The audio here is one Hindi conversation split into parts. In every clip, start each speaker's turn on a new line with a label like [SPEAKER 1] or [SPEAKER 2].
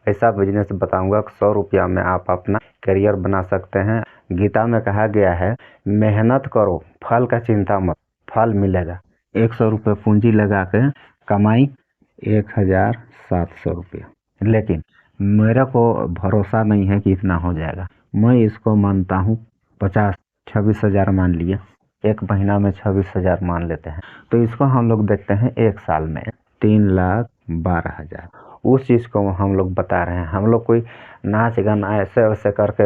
[SPEAKER 1] ऐसा बिजनेस बताऊंगा 100 रुपया में आप अपना करियर बना सकते हैं। गीता में कहा गया है, मेहनत करो, फल का चिंता मत, फल मिलेगा। 100 रुपये पूंजी लगा के कमाई 1700 रुपया, लेकिन मेरा को भरोसा नहीं है कि इतना हो जाएगा। मैं इसको मानता हूँ 26,000 मान लिए, एक महीना में 26,000 मान लेते हैं, तो इसको हम लोग देखते हैं एक साल में 3,12,000। उस चीज़ को हम लोग बता रहे हैं। हम लोग कोई नाच गाना ऐसे वैसे करके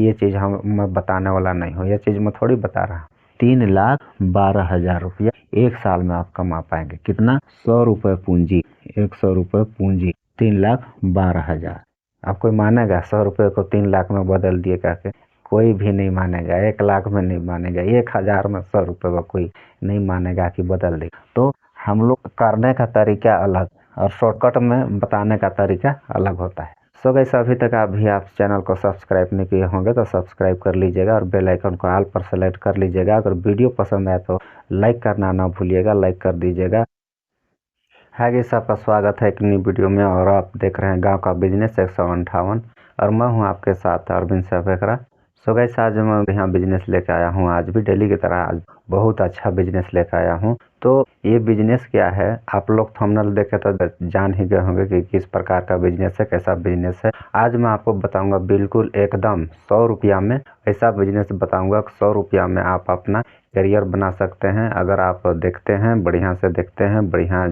[SPEAKER 1] ये चीज़ मैं बताने वाला नहीं हूँ। ये चीज़ मैं थोड़ी बता रहा हूँ। 3,12,000 रुपया एक साल में आप कमा पाएंगे। कितना? 100 रुपये पूंजी, 100 रुपये पूंजी, 3,12,000। आप कोई मानेगा 100 रुपये को 3 लाख में बदल दिए करके? कोई भी नहीं मानेगा। 1 लाख में नहीं मानेगा, 1,000 में 100 रुपये का कोई नहीं मानेगा कि बदल दे। तो हम लोग करने का तरीका अलग और शॉर्टकट में बताने का तरीका अलग होता है। सो गाइस, अभी तक आप चैनल को सब्सक्राइब नहीं किए होंगे तो सब्सक्राइब कर लीजिएगा और बेल आइकन को ऑल पर सेलेक्ट कर लीजिएगा। अगर वीडियो पसंद आए तो लाइक करना ना भूलिएगा, लाइक कर दीजिएगा। है गाइस, आपका स्वागत है एक नई वीडियो में और आप देख रहे हैं गांव का बिजनेस 158 और मैं हूं आपके साथ अरविंद सफेकरा। सो गाइस, आज मैं यहाँ बिजनेस लेके आया हूँ। आज भी डेली की तरह आज बहुत अच्छा बिजनेस लेके आया हूँ। तो ये बिजनेस क्या है, आप लोग थंबनेल देखे तो जान ही गए होंगे कि किस प्रकार का बिजनेस है, कैसा बिजनेस है। आज मैं आपको बताऊंगा बिल्कुल एकदम 100 रुपया में ऐसा बिजनेस बताऊंगा। 100 रुपया में आप अपना करियर बना सकते हैं। अगर आप देखते हैं, बढ़िया से देखते हैं, बढ़िया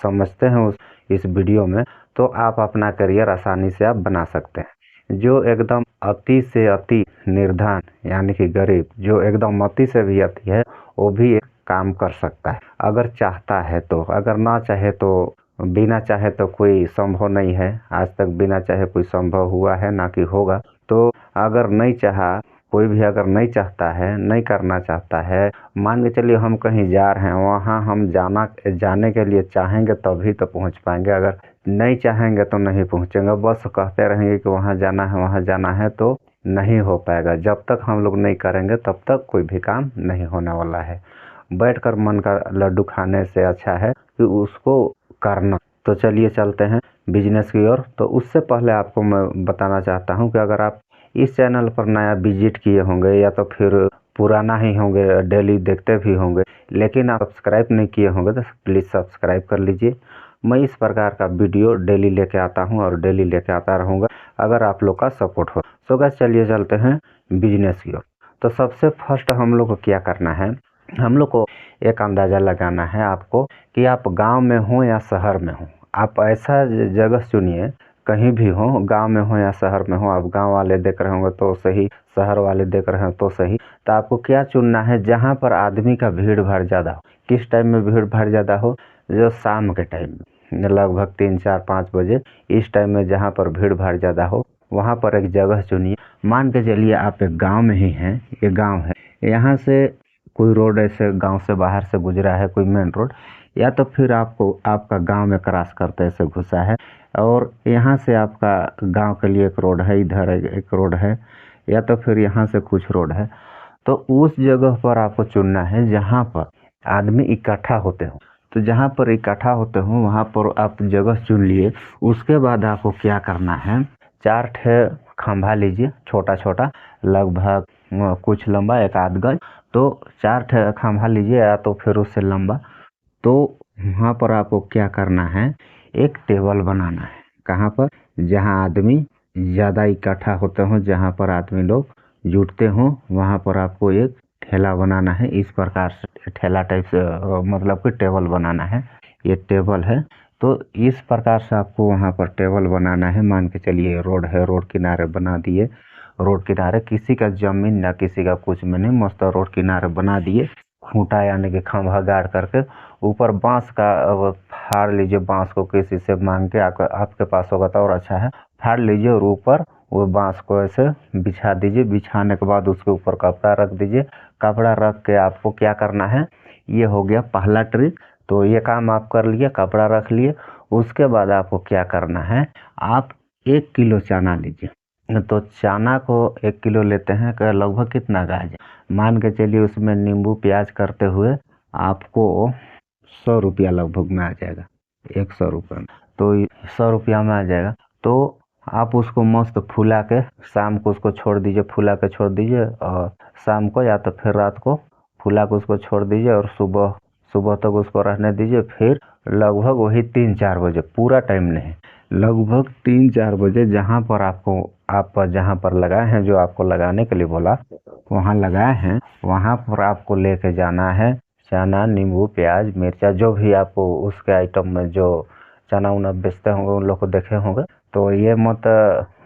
[SPEAKER 1] समझते हैं इस वीडियो में, तो आप अपना करियर आसानी से आप बना सकते हैं। जो एकदम अति से अति निर्धन यानी कि गरीब, जो एकदम अति से भी अति है, वो भी एक काम कर सकता है अगर चाहता है तो। अगर ना चाहे तो, बिना चाहे तो कोई संभव नहीं है। आज तक बिना चाहे कोई संभव हुआ है ना कि होगा। तो अगर नहीं चाहा, कोई भी अगर नहीं चाहता है, नहीं करना चाहता है, मान के चलिए हम कहीं जा रहे हैं, वहाँ हम जाने के लिए चाहेंगे तभी तो पहुँच पाएंगे। अगर नहीं चाहेंगे तो नहीं पहुँचेंगे। बस कहते रहेंगे कि वहाँ जाना है, वहाँ जाना है, तो नहीं हो पाएगा। जब तक हम लोग नहीं करेंगे तब तक कोई भी काम नहीं होने वाला है। बैठकर मन का लड्डू खाने से अच्छा है कि उसको करना। तो चलिए चलते हैं बिजनेस की ओर। तो उससे पहले आपको मैं बताना चाहता हूं कि अगर आप इस चैनल पर नया विजिट किए होंगे या तो फिर पुराना ही होंगे, डेली देखते भी होंगे, लेकिन आप सब्सक्राइब नहीं किए होंगे तो प्लीज़ सब्सक्राइब कर लीजिए। मैं इस प्रकार का वीडियो डेली लेके आता हूँ और डेली लेके आता रहूँगा अगर आप लोग का सपोर्ट हो। सो गाइस, चलिए चलते हैं बिजनेस की ओर। तो सबसे फर्स्ट हम लोग को क्या करना है, हम लोग को एक अंदाज़ा लगाना है आपको कि आप गांव में हो या शहर में हो। आप ऐसा जगह चुनिए, कहीं भी हो, गांव में हो या शहर में हो। आप गांव वाले देख रहे होंगे तो सही, शहर वाले देख रहे हो तो सही। तो आपको क्या चुनना है, जहां पर आदमी का भीड़ भाड़ ज़्यादा हो। किस टाइम में भीड़ भाड़ ज़्यादा हो? जो शाम के टाइम में, लगभग 3, 4, 5 बजे, इस टाइम में जहाँ पर भीड़ भाड़ ज़्यादा हो, वहाँ पर एक जगह चुनिए। मान के चलिए आप एक गाँव में ही हैं, ये गाँव है, यहाँ से कोई रोड ऐसे गांव से बाहर से गुजरा है, कोई मेन रोड, या तो फिर आपको आपका गांव में क्रॉस करते ऐसे घुसा है और यहाँ से आपका गांव के लिए एक रोड है, इधर एक रोड है, या तो फिर यहाँ से कुछ रोड है। तो उस जगह पर आपको चुनना है जहाँ पर आदमी इकट्ठा होते हो। तो जहाँ पर इकट्ठा होते हो वहाँ पर आप जगह चुन लिए। उसके बाद आपको क्या करना है, 4 ठे खंभा लीजिए, छोटा छोटा, लगभग कुछ लंबा, 1 आध गज। तो 4 ठे खंभा लीजिए या तो फिर उससे लंबा। तो वहाँ पर आपको क्या करना है, एक टेबल बनाना है। कहाँ पर? जहाँ आदमी ज़्यादा इकट्ठा होते हों, जहाँ पर आदमी लोग जुटते हों, वहाँ पर आपको एक ठेला बनाना है। इस प्रकार से ठेला टाइप से, मतलब कि टेबल बनाना है। ये टेबल है। तो इस प्रकार से आपको वहाँ पर टेबल बनाना है। मान के चलिए रोड है, रोड किनारे बना दिए। रोड किनारे किसी का जमीन ना किसी का कुछ में नहीं, मस्त रोड किनारे बना दिए। खूंटा यानी कि खंभा गाड़ करके ऊपर बांस का फाड़ लीजिए। बांस को किसी से मांग के, आपके पास होगा तो और अच्छा है, फाड़ लीजिए और ऊपर वो बांस को ऐसे बिछा दीजिए। बिछाने के बाद उसके ऊपर कपड़ा रख दीजिए। कपड़ा रख के आपको क्या करना है, ये हो गया पहला ट्रिक। तो ये काम आप कर लिए, कपड़ा रख लिए। उसके बाद आपको क्या करना है, आप 1 किलो चना लीजिए। तो चना को 1 किलो लेते हैं, लगभग कितना गाज, मान के चलिए उसमें नींबू प्याज करते हुए आपको 100 रुपया लगभग में आ जाएगा, 100 रुपये में। तो 100 रुपया में आ जाएगा। तो आप उसको मस्त फुला के शाम को उसको छोड़ दीजिए, फुला के छोड़ दीजिए, और शाम को या तो फिर रात को फुला के उसको छोड़ दीजिए और सुबह सुबह तक उसको रहने दीजिए। फिर लगभग वही 3-4 बजे, पूरा टाइम नहीं, लगभग 3-4 बजे जहाँ पर आप जहाँ पर लगाए हैं, जो आपको लगाने के लिए बोला वहाँ लगाए हैं, वहाँ पर आपको लेके जाना है चना, नींबू, प्याज, मिर्चा, जो भी आपको उसके आइटम में जो चना उना बेचते होंगे उन लोग को देखे होंगे। तो ये मत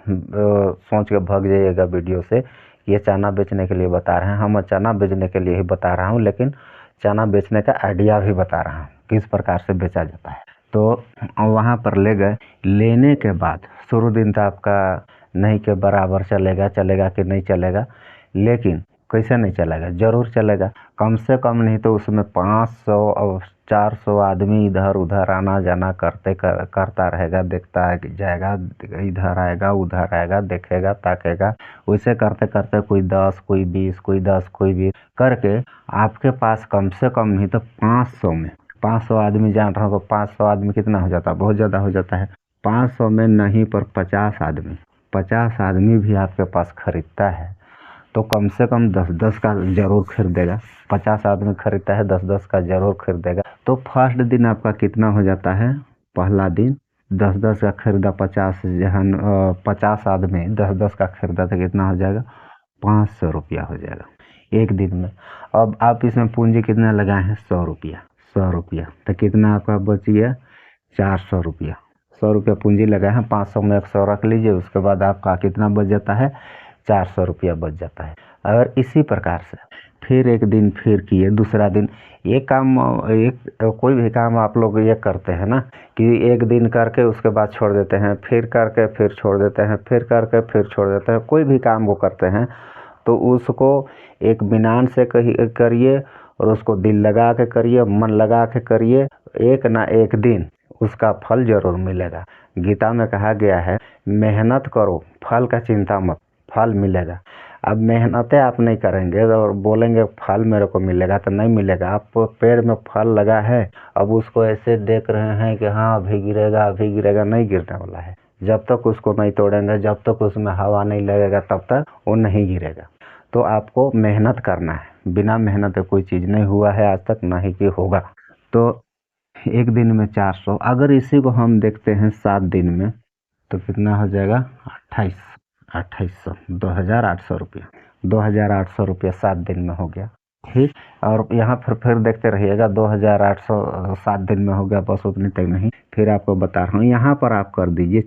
[SPEAKER 1] सोच के भाग जाइएगा वीडियो से, ये चना बेचने के लिए बता रहे हैं। हम चना बेचने के लिए ही बता रहा हूँ, लेकिन चना बेचने का आइडिया भी बता रहा हूँ किस प्रकार से बेचा जाता है। तो वहाँ पर ले गए, लेने के बाद शुरू दिन तो आपका नहीं के बराबर चलेगा कि नहीं चलेगा, लेकिन कैसे नहीं चलेगा, जरूर चलेगा। कम से कम नहीं तो उसमें 500 और 400 आदमी इधर उधर आना जाना करता रहेगा, देखता जाएगा, इधर आएगा उधर आएगा, देखेगा ताकेगा, वैसे करते करते कोई 10, कोई 20, कोई 10, कोई 20 करके आपके पास कम से कम नहीं तो 500 में 500 आदमी जान रहा हो तो 500 आदमी कितना हो जाता है, बहुत ज़्यादा हो जाता है। 500 में नहीं पर 50 आदमी भी आपके पास खरीदता है तो कम से कम 10-10 का जरूर खरीदेगा। 50 आदमी खरीदता है, 10-10 का जरूर खरीदेगा। तो फर्स्ट दिन आपका कितना हो जाता है, पहला दिन 10-10 का खरीदा, 50 आदमी 10-10 का खरीदा तो कितना हो जाएगा, 500 रुपया हो जाएगा एक दिन में। अब आप इसमें पूंजी कितना लगाए हैं, 100 रुपया, तो कितना आपका बच गया, 400 रुपया। 100 रुपया पूंजी लगाए हैं, 500 में 100 रख लीजिए, उसके बाद आपका कितना बच जाता है, 400 रुपया बच जाता है। अगर इसी प्रकार से फिर एक दिन फिर किए, दूसरा दिन ये काम, कोई भी काम आप लोग ये करते हैं ना कि एक दिन करके उसके बाद छोड़ देते हैं, फिर करके फिर छोड़ देते हैं, फिर करके फिर छोड़ देते हैं, कोई भी काम वो करते हैं तो उसको एक इत्मीनान से करिए और उसको दिल लगा के करिए, मन लगा के करिए, एक ना एक दिन उसका फल जरूर मिलेगा। गीता में कहा गया है, मेहनत करो, फल का चिंता मत, फल मिलेगा। अब मेहनतें आप नहीं करेंगे और बोलेंगे फल मेरे को मिलेगा, तो नहीं मिलेगा। आप पेड़ में फल लगा है, अब उसको ऐसे देख रहे हैं कि हाँ अभी गिरेगा, नहीं गिरने वाला है। जब तक उसको नहीं तोड़ेंगे, जब तक उसमें हवा नहीं लगेगा, तब तक वो नहीं गिरेगा। तो आपको मेहनत करना है, बिना मेहनत के कोई चीज़ नहीं हुआ है आज तक, ना ही कि होगा। तो एक दिन में 400, अगर इसी को हम देखते हैं 7 दिन में तो कितना हो जाएगा, 2800, 2800 रुपया, 2800 रुपया 7 दिन में हो गया। ठीक, और यहाँ फिर देखते रहिएगा, 2800 7 दिन में हो गया, बस उतनी तक नहीं। फिर आपको बता रहा हूँ, यहाँ पर आप कर दीजिए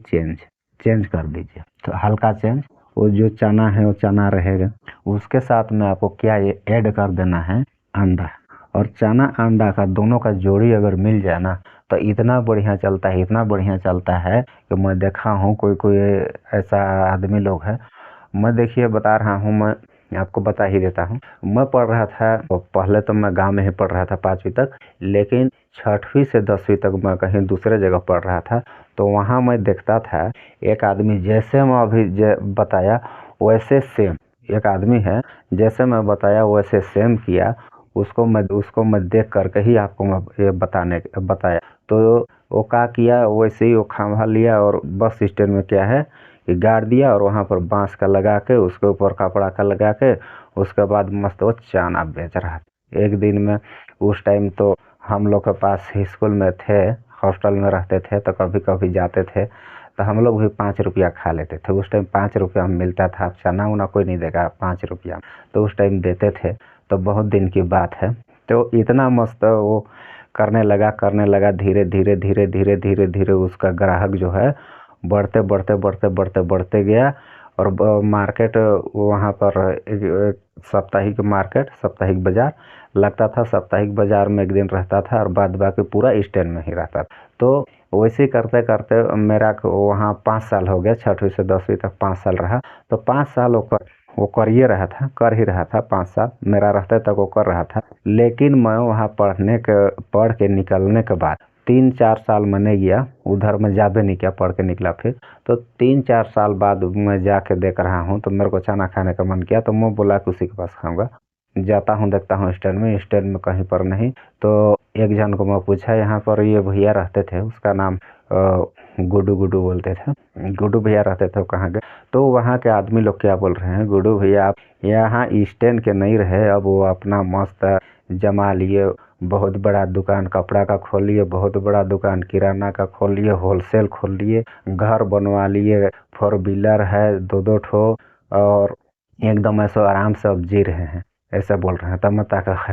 [SPEAKER 1] चेंज कर दीजिए, तो हल्का चेंज। वो जो चना है वो चना रहेगा, उसके साथ में आपको क्या ये ऐड कर देना है, अंडा। और चना अंडा का दोनों का जोड़ी अगर मिल जाए ना तो इतना बढ़िया चलता है कि मैं देखा हूँ कोई ऐसा आदमी लोग है। मैं देखिए बता रहा हूँ, मैं आपको बता ही देता हूँ। मैं पढ़ रहा था, पहले तो मैं गांव में ही पढ़ रहा था 5वीं तक, लेकिन 6वीं से 10वीं तक मैं कहीं दूसरे जगह पढ़ रहा था। तो वहाँ मैं देखता था एक आदमी, जैसे मैं अभी बताया वैसे सेम एक आदमी है, जैसे मैं बताया वैसे सेम किया। उसको मैं देख करके ही आपको मैं ये बताया। तो वो क्या किया, वैसे ही वो खंभा लिया और बस स्टैंड में क्या है कि गाड़ दिया, और वहाँ पर बांस का लगा के उसके ऊपर कपड़ा का लगा के उसके बाद मस्त वो चना बेच रहा था एक दिन में। उस टाइम तो हम लोग के पास स्कूल में थे, हॉस्टल में रहते थे, तो कभी कभी जाते थे तो हम लोग भी 5 रुपया खा लेते थे। उस टाइम 5 रुपया में मिलता था, चना उना कोई नहीं देगा 5 रुपया, तो उस टाइम देते थे। तो बहुत दिन की बात है। तो इतना मस्त वो करने लगा, धीरे उसका ग्राहक जो है बढ़ते गया। और मार्केट वहाँ पर एक साप्ताहिक बाजार लगता था। साप्ताहिक बाजार में एक दिन रहता था और बाद बाकी पूरा स्टैंड में ही रहता था। तो वैसे करते करते मेरा वहाँ 5 साल हो गया, 6वीं से 10वीं तक 5 साल रहा। तो 5 साल वो कर ही रहा था 5 साल मेरा रहते तक वो कर रहा था। लेकिन मैं वहाँ पढ़ के निकलने के बाद 3-4 साल मैंने गया उधर, मैं जाबे नहीं किया, पढ़ के निकला। फिर तो 3-4 साल बाद मैं जाके देख रहा हूँ तो मेरे को चना खाने का मन किया, तो मैं बोला कि उसी के पास खाऊंगा। जाता हूँ देखता हूँ स्टैंड में कहीं पर नहीं। तो एक जन को मैं पूछा, यहाँ पर ये भैया रहते थे, उसका नाम गुड्डू बोलते थे, गुड्डू भैया रहते थे, वो कहाँ गए? तो वहाँ के आदमी लोग क्या बोल रहे हैं, गुड्डू भैया आप यहाँ स्टैंड के नहीं रहे, अब वो अपना मस्त जमा लिए, बहुत बड़ा दुकान कपड़ा का खोल लिए, बहुत बड़ा दुकान किराना का खोल लिए, होलसेल खोल लिए, घर बनवा लिए, 4 व्हीलर है 2 ठो, और एकदम ऐसे आराम से अब जी रहे हैं, ऐसे बोल रहे हैं। तब मैं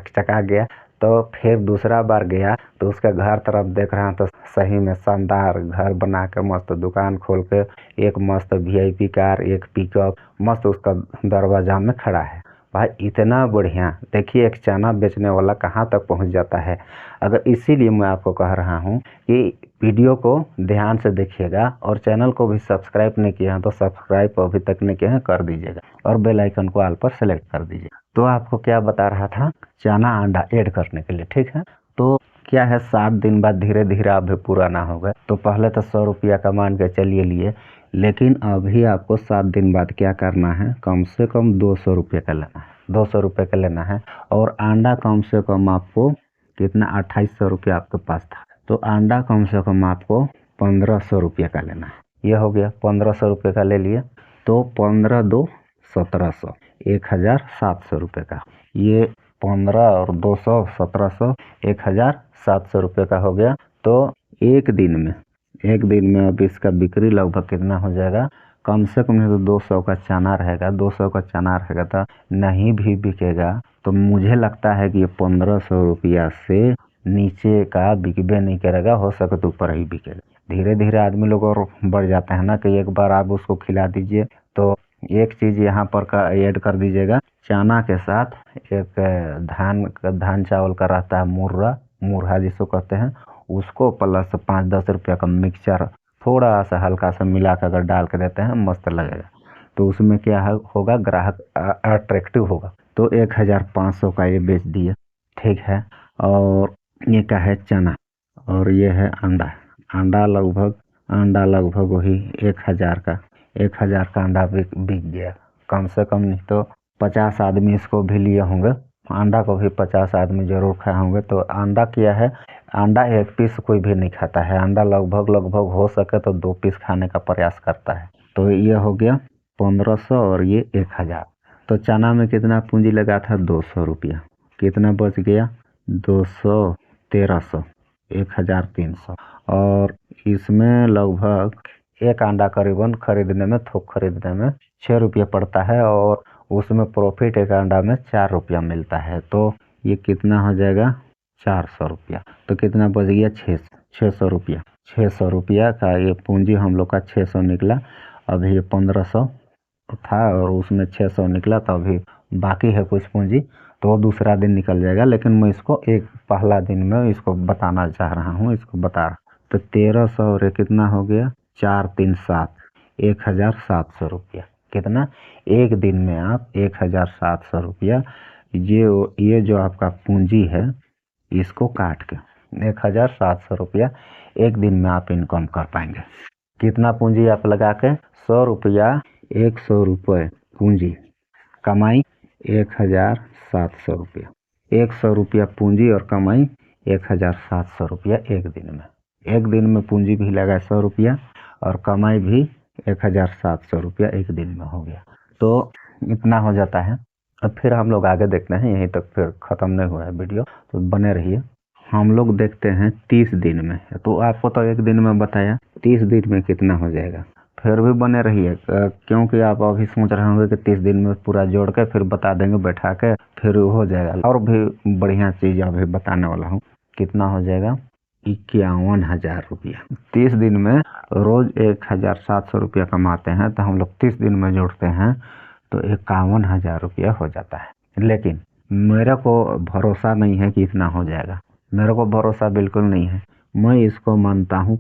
[SPEAKER 1] चका गया। तो फिर दूसरा बार गया तो उसके घर तरफ देख रहा तो सही में शानदार घर बना के मस्त दुकान खोल के, एक मस्त VIP कार, एक पिकअप मस्त उसका दरवाजा में खड़ा है। भाई इतना बढ़िया, देखिए एक चना बेचने वाला कहाँ तक पहुँच जाता है। अगर इसीलिए मैं आपको कह रहा हूँ कि वीडियो को ध्यान से देखिएगा, और चैनल को भी सब्सक्राइब नहीं किया है तो सब्सक्राइब अभी तक नहीं किया है कर दीजिएगा, और बेल आइकन को ऑल पर सेलेक्ट कर दीजिए। तो आपको क्या बता रहा था, चना अंडा ऐड करने के लिए, ठीक है। तो क्या है, 7 दिन बाद धीरे धीरे आप भी पुराना हो गए। तो पहले तो 100 रुपया का मान के चलिए लिए, लेकिन अभी आपको 7 दिन बाद क्या करना है, कम से कम 200 रुपये का लेना है, 200 रुपये का लेना है। और अंडा कम से कम आपको कितना, 2800 रुपया आपके पास था, तो अंडा कम से कम आपको 1500 रुपये का लेना है। ये हो गया, 1500 रुपये का ले लिए। तो 15 2 1700, 1700 रुपये का। ये 15 और 200 1700, 1700 रुपये का हो गया। तो एक दिन में अब इसका बिक्री लगभग कितना हो जाएगा, कम से कम नहीं तो 200 का चना रहेगा, 200 का चना रहेगा तो नहीं भी बिकेगा। तो मुझे लगता है कि ये 1500 रुपया से नीचे का बिकबे नहीं करेगा, हो सके तो ऊपर ही बिकेगा। धीरे धीरे आदमी लोग और बढ़ जाते हैं ना, कि एक बार आप उसको खिला दीजिए। तो एक चीज़ यहाँ पर का ऐड कर दीजिएगा, चना के साथ एक धान चावल का रहता है मुरहा जिसको कहते हैं, उसको प्लस 5-10 रुपया का मिक्सचर थोड़ा सा हल्का सा मिला कर अगर डाल के देते हैं, मस्त लगेगा। तो उसमें क्या है होगा, ग्राहक अट्रैक्टिव होगा। तो 1500 का ये बेच दिए, ठीक है। और ये क्या है, चना, और ये है अंडा लगभग वही 1000 का अंडा बिक गया। कम से कम नहीं तो 50 आदमी इसको भी लिए होंगे, अंडा को भी 50 आदमी जरूर खाए होंगे। तो अंडा क्या है, अंडा एक पीस कोई भी नहीं खाता है, अंडा लगभग हो सके तो 2 पीस खाने का प्रयास करता है। तो ये हो गया 1500 और ये 1000। तो चना में कितना पूंजी लगा था, 200 रुपया, कितना बच गया, 200 1300, 1300। और इसमें लगभग एक अंडा करीबन खरीदने में 6 रुपये पड़ता है, और उसमें प्रॉफिट एक अंडा में 4 रुपया मिलता है। तो ये कितना हो जाएगा, 400 रुपया। तो कितना बच गया, 600 रुपया। 600 रुपया का ये पूंजी हम लोग का 600 निकला। अभी ये 1500 था और उसमें 600 निकला, तो अभी बाकी है कुछ पूंजी, तो दूसरा दिन निकल जाएगा। लेकिन मैं इसको एक पहला दिन में इसको बताना चाह रहा हूँ, इसको बता रहा। तो 1300 और ये कितना हो गया, 4 3 7, 1700 रुपया। कितना, एक दिन में आप 1700 रुपया, ये जो आपका पूंजी है इसको काट के 1700 रुपया एक दिन में आप इनकम कर पाएंगे। कितना पूंजी आप लगा के, 100 रुपया, 100 रुपये पूंजी, कमाई 1700 रुपया। 100 रुपया पूंजी और कमाई 1700 रुपया एक दिन में पूंजी भी लगा 100 रुपया और कमाई भी 1700 रुपया एक दिन में हो गया। तो इतना हो जाता है। अब फिर हम लोग आगे देखते हैं, यहीं तक फिर ख़त्म नहीं हुआ है वीडियो, तो बने रहिए। हम लोग देखते हैं 30 दिन में। तो आपको तो एक दिन में बताया, 30 दिन में कितना हो जाएगा, फिर भी बने रहिए, क्योंकि आप अभी सोच रहे होंगे कि 30 दिन में पूरा जोड़ के फिर बता देंगे बैठा के, फिर हो जाएगा। और भी बढ़िया चीज़ अभी बताने वाला हूँ। कितना हो जाएगा, 51,000 रुपया। 30 दिन में रोज 1700 रुपया कमाते हैं, तो हम लोग 30 दिन में जोड़ते हैं तो 51,000 रुपया हो जाता है। लेकिन मेरे को भरोसा नहीं है कि इतना हो जाएगा, मेरे को भरोसा बिल्कुल नहीं है। मैं इसको मानता हूँ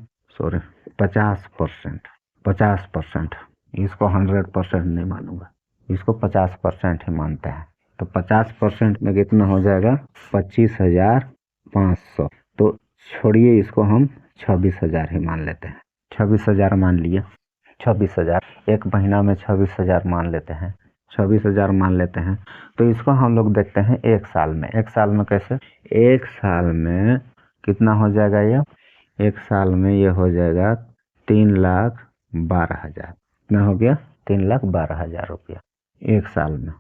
[SPEAKER 1] 50%, इसको 100% नहीं मानूंगा, इसको 50% ही मानते हैं। तो 50% में कितना हो जाएगा, 25,500। तो छोड़िए इसको, हम 26,000 ही मान लेते हैं। 26,000 मान लिए, 26,000 एक महीना में 26,000 मान लेते हैं। 26,000 मान लेते हैं। तो इसको हम लोग देखते हैं 1 साल में। 1 साल में कैसे? 1 साल में कितना हो जाएगा ये? 1 साल में ये हो जाएगा 3,12,000। कितना हो गया? 3,12,000 रुपया 1 साल में।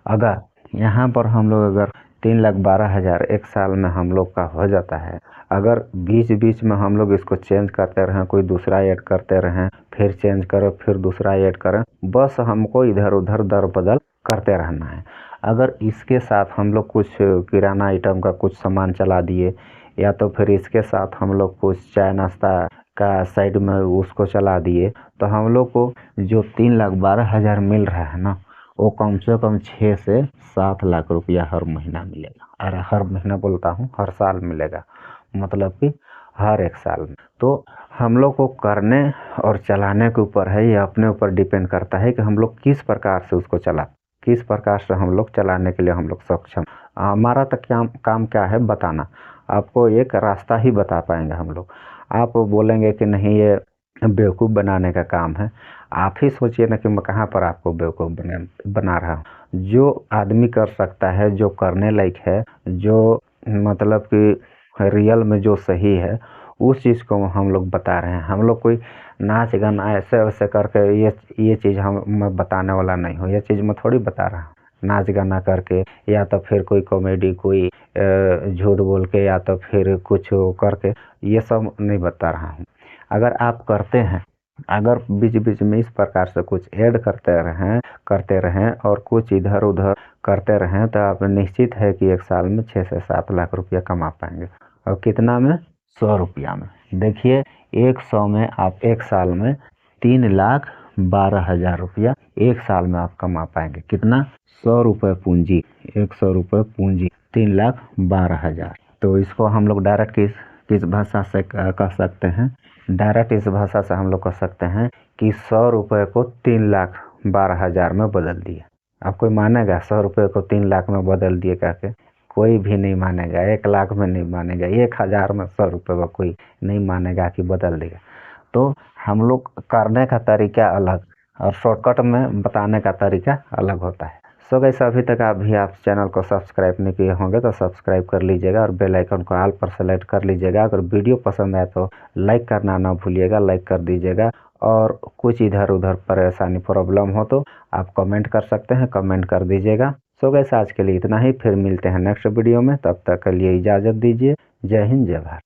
[SPEAKER 1] अगर यहाँ पर हम लोग अगर 3,12,000 1 साल में हम लोग का हो जाता है, अगर बीच बीच में हम लोग इसको चेंज करते रहें, कोई दूसरा ऐड करते रहें, फिर चेंज करें, फिर दूसरा ऐड करें, बस हमको इधर उधर दर बदल करते रहना है। अगर इसके साथ हम लोग कुछ किराना आइटम का कुछ सामान चला दिए, या तो फिर इसके साथ हम लोग कुछ चाय नाश्ता का साइड में उसको चला दिए, तो हम लोग को जो 3,12,000 मिल रहा है ना, वो कम से कम 6 से 7 लाख रुपया हर महीना मिलेगा। अरे हर महीना बोलता हूँ, हर साल मिलेगा, मतलब कि हर 1 साल में। तो हम लोग को करने और चलाने के ऊपर है, ये अपने ऊपर डिपेंड करता है कि हम लोग किस प्रकार से उसको किस प्रकार से हम लोग चलाने के लिए हम लोग सक्षम। हमारा तो काम क्या है बताना, आपको एक रास्ता ही बता पाएंगे हम लोग। आप बोलेंगे कि नहीं ये बेवकूफ़ बनाने का काम है, आप ही सोचिए ना कि मैं कहाँ पर आपको बेवकूफ़ बना रहा हूँ। जो आदमी कर सकता है, जो करने लायक है, जो मतलब कि रियल में जो सही है, उस चीज़ को हम लोग बता रहे हैं। हम लोग कोई नाच गाना ऐसे वैसे करके ये चीज़ मैं बताने वाला नहीं हूँ। ये चीज़ मैं थोड़ी बता रहा हूँ नाच गाना करके, या तो फिर कोई कॉमेडी, कोई झूठ बोल के, या तो फिर कुछ करके, ये सब नहीं बता रहा हूँ। अगर आप करते हैं, अगर बीच बीच में इस प्रकार से कुछ ऐड करते रहें और कुछ इधर उधर करते रहें, तो आप निश्चित है कि 1 साल में 6 से 7 लाख रुपया कमा पाएंगे। और कितना में? 100 रुपया में। देखिए 100 में आप 1 साल में 3,12,000 रुपया 1 साल में आप कमा पाएंगे। कितना? 100 रुपये पूंजी, 100 रुपये पूंजी, 3,12,000। तो इसको हम लोग डायरेक्ट किस भाषा से कह सकते हैं? डायरेक्ट इस भाषा से हम लोग कह सकते हैं कि 100 रुपये को 3,12,000 में बदल दिए। अब कोई मानेगा 100 रुपये को 3 लाख में बदल दिए करके? कोई भी नहीं मानेगा। 1 लाख में नहीं मानेगा, 1,000 में 100 रुपये में कोई नहीं मानेगा कि बदल देगा। तो हम लोग करने का तरीका अलग और शॉर्टकट में बताने का तरीका अलग होता है। सो गाइस, अभी तक आप चैनल को सब्सक्राइब नहीं किए होंगे तो सब्सक्राइब कर लीजिएगा और बेल आइकन को ऑल पर सेलेक्ट कर लीजिएगा। अगर वीडियो पसंद आए तो लाइक करना ना भूलिएगा, लाइक कर दीजिएगा। और कुछ इधर उधर परेशानी प्रॉब्लम हो तो आप कमेंट कर सकते हैं, कमेंट कर दीजिएगा। सो गाइस, आज के लिए इतना ही, फिर मिलते हैं नेक्स्ट वीडियो में। तब तक के लिए इजाज़त दीजिए। जय हिंद, जय भारत।